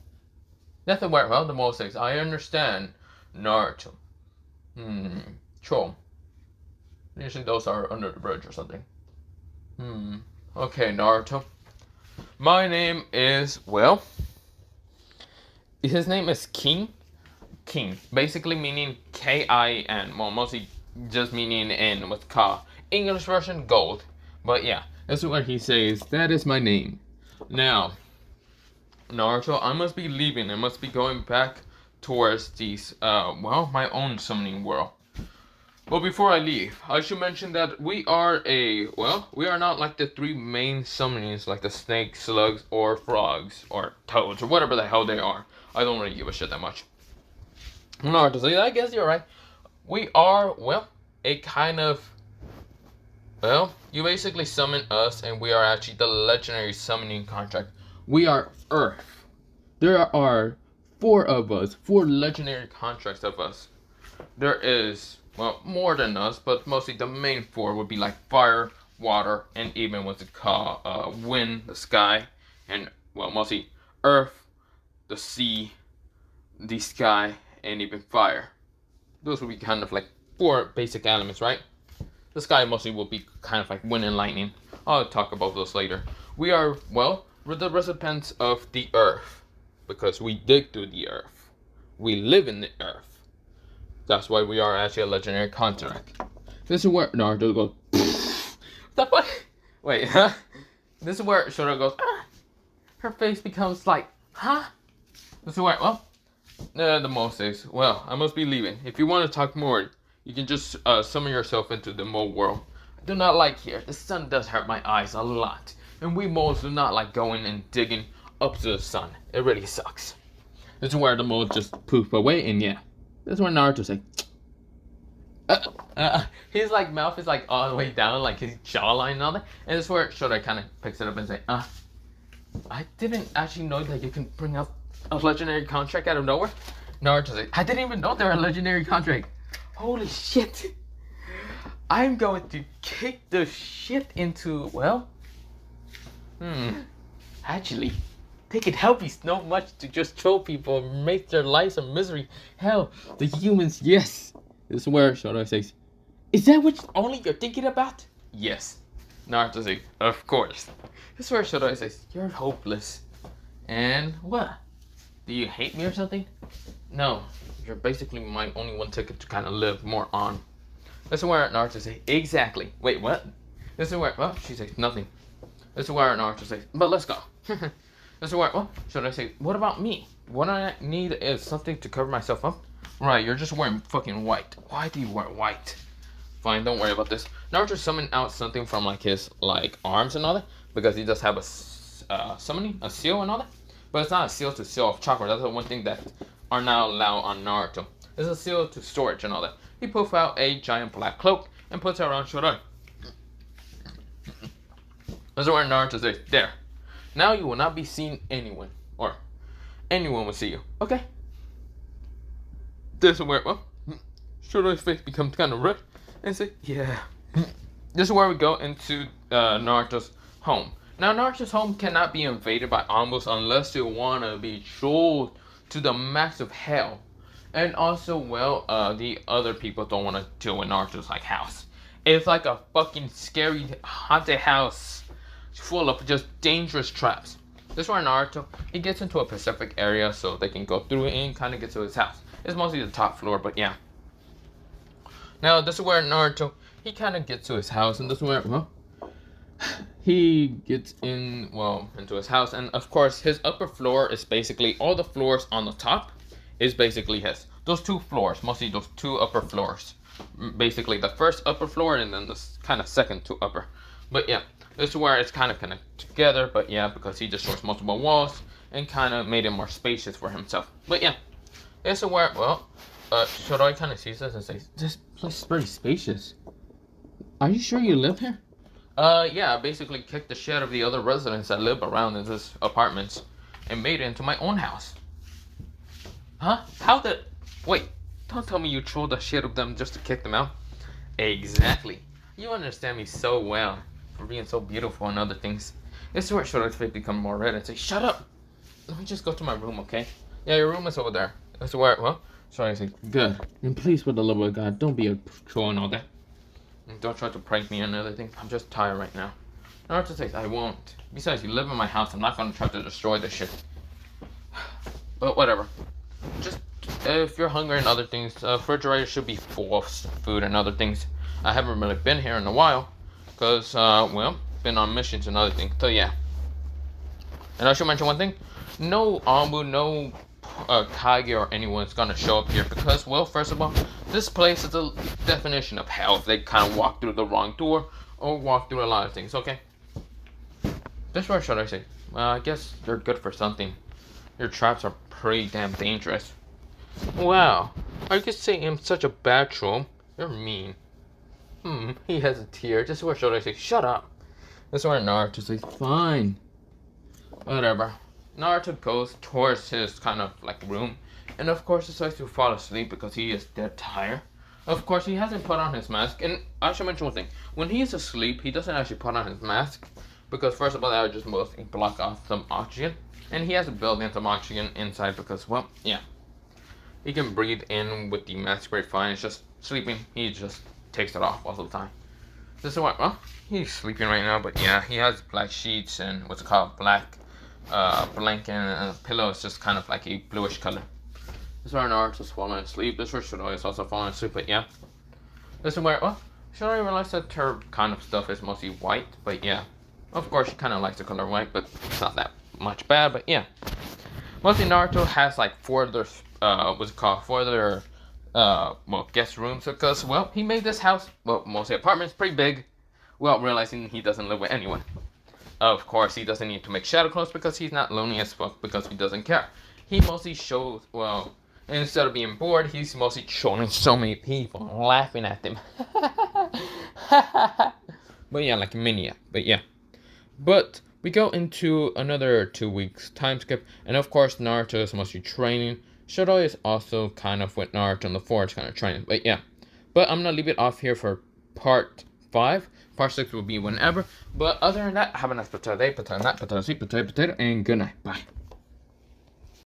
That's where, well, the mole says, I understand, Naruto. Troll. Usually those are under the bridge or something. Okay, Naruto. My name is, well, his name is King. King, basically meaning K-I-N. Well, mostly just meaning in what's called English version gold. But yeah, that's what he says. That is my name. Now, Naruto, I must be leaving. I must be going back towards these, well, my own summoning world. But before I leave, I should mention that we are not like the three main summonings like the snakes, slugs, or frogs, or toads, or whatever the hell they are. I don't really give a shit that much. Naruto says, I guess you're right. We are, well, a kind of, well, you basically summon us, and we are actually the legendary summoning contract. We are Earth. There are 4 of us, 4 legendary contracts of us. There is, well, more than us, but mostly the main 4 would be like fire, water, and even what's it called, wind, the sky, and, well, mostly earth, the sea, the sky, and even fire. Those would be kind of like 4 basic elements, right? The sky mostly will be kind of like wind and lightning. I'll talk about those later. We are, well, we're the recipients of the earth, because we dig through the earth. We live in the earth. That's why we are actually a legendary contract. This is where Naruto goes, the fuck? Wait, huh? This is where Shura goes, her face becomes like, huh? This is where, well, the mole says, well, I must be leaving. If you want to talk more, you can just summon yourself into the mole world. I do not like here. The sun does hurt my eyes a lot. And we moles do not like going and digging up to the sun. It really sucks. This is where the mole just poof away, and yeah. That's where Naruto's like, his like mouth is like all the way down, like his jawline and all that. And that's where Shura kind of picks it up and say, I didn't actually know that you can bring up a legendary contract out of nowhere. Naruto's like, I didn't even know they were a legendary contract. Holy shit. I'm going to kick the shit into, well, actually, they can help you so much to just troll people and make their lives a misery. Hell, the humans, yes. This is where Shura says, is that what only you're thinking about? Yes. Naruto says, of course. This is where Shura says, you're hopeless. And what? Do you hate me or something? No. You're basically my only one ticket to kind of live more on. This is where Naruto says, exactly. Wait, what? This is where, well, she says nothing. This is where Naruto says, but let's go. This is where, well, should I say, what about me? What I need is something to cover myself up. Right, you're just wearing fucking white. Why do you wear white? Fine, don't worry about this. Naruto summoned out something from like his like arms and all that, because he does have a summoning, a seal and all that. But it's not a seal to seal off chakra. That's the one thing that are now allowed on Naruto. It's a seal to storage and all that. He pulls out a giant black cloak and puts it around Shura. That's where Naruto says, there. Now you will not be seeing anyone, or anyone will see you. Okay. This is where, well, Shura's face becomes kind of red and say, yeah. This is where we go into Naruto's home. Now, Naruto's home cannot be invaded by Ambos unless you want to be trolled to the max of hell. And also, well, the other people don't want to deal with Naruto's like house. It's like a fucking scary haunted house full of just dangerous traps. This is where Naruto, he gets into a Pacific area so they can go through it and kind of get to his house. It's mostly the top floor, but yeah. Now, this is where Naruto, he kind of gets to his house, and this is where, well, he gets into his house, and of course, his upper floor is basically, all the floors on the top is basically his. Those two floors, mostly those two upper floors. Basically, the first upper floor, and then the kind of second to upper. But yeah, this is where it's kind of connected together, but yeah, because he destroys multiple walls, and kind of made it more spacious for himself. But yeah, this is where, well, Shiroi kind of sees this and says, this place is very spacious. Are you sure you live here? Yeah, I basically kicked the shit out of the other residents that live around in this apartments and made it into my own house. Huh? Wait, don't tell me you trolled the shit of them just to kick them out. Exactly. You understand me so well for being so beautiful and other things. This is where Shirai's face become more red and say, shut up! Let me just go to my room, okay? Yeah, your room is over there. This is where, well, Shirai's like, good. And please, for the love of God, don't be a troll and all that. Don't try to prank me or another thing. I'm just tired right now. Naruto says, I won't. Besides, you live in my house. I'm not going to try to destroy this shit. But whatever. Just, if you're hungry and other things, the refrigerator should be full of food and other things. I haven't really been here in a while. Because, well, been on missions and other things. So, yeah. And I should mention one thing. No Ambu, no Kage or anyone's gonna show up here because, well, first of all, this place is the definition of hell if they kind of walk through the wrong door or walk through a lot of things, okay? This word should I say? Well, I guess they're good for something. Your traps are pretty damn dangerous. Wow, are you saying I'm such a bad troll? You're mean. He has a tear. This is where should I say? Shut up. This is where Naruto says, fine. Whatever. Naruto goes towards his kind of like room, and of course decides to fall asleep because he is dead tired. Of course, he hasn't put on his mask, and I should mention one thing. When he is asleep, he doesn't actually put on his mask because first of all, that would just mostly block off some oxygen, and he has to build in some oxygen inside because, well, yeah. He can breathe in with the mask very fine. It's just sleeping. He just takes it off all the time. This is what, well, he's sleeping right now, but yeah, he has black sheets and what's it called, black blanket and a pillow is just kind of like a bluish color. This is where Naruto's falling asleep. This is where Shiroi is also falling asleep, but yeah. This is where, well, Shiroi realized that her kind of stuff is mostly white, but yeah. Of course, she kind of likes the color white, but it's not that much bad, but yeah. Mostly Naruto has like four other, well, guest rooms because, well, he made this house, well, mostly apartments, pretty big, well, realizing he doesn't live with anyone. Of course, he doesn't need to make shadow clones because he's not lonely as fuck because he doesn't care. He mostly shows, well, instead of being bored, he's mostly showing so many people laughing at them. But yeah, like a maniac. But yeah. But we go into another 2 weeks time skip. And of course, Naruto is mostly training. Shiroi is also kind of with Naruto in the forge kind of training. But yeah. But I'm going to leave it off here for part 5. Part 6 will be whenever. But other than that, have a nice potato day, potato nut, potato sweet, potato, and good night. Bye.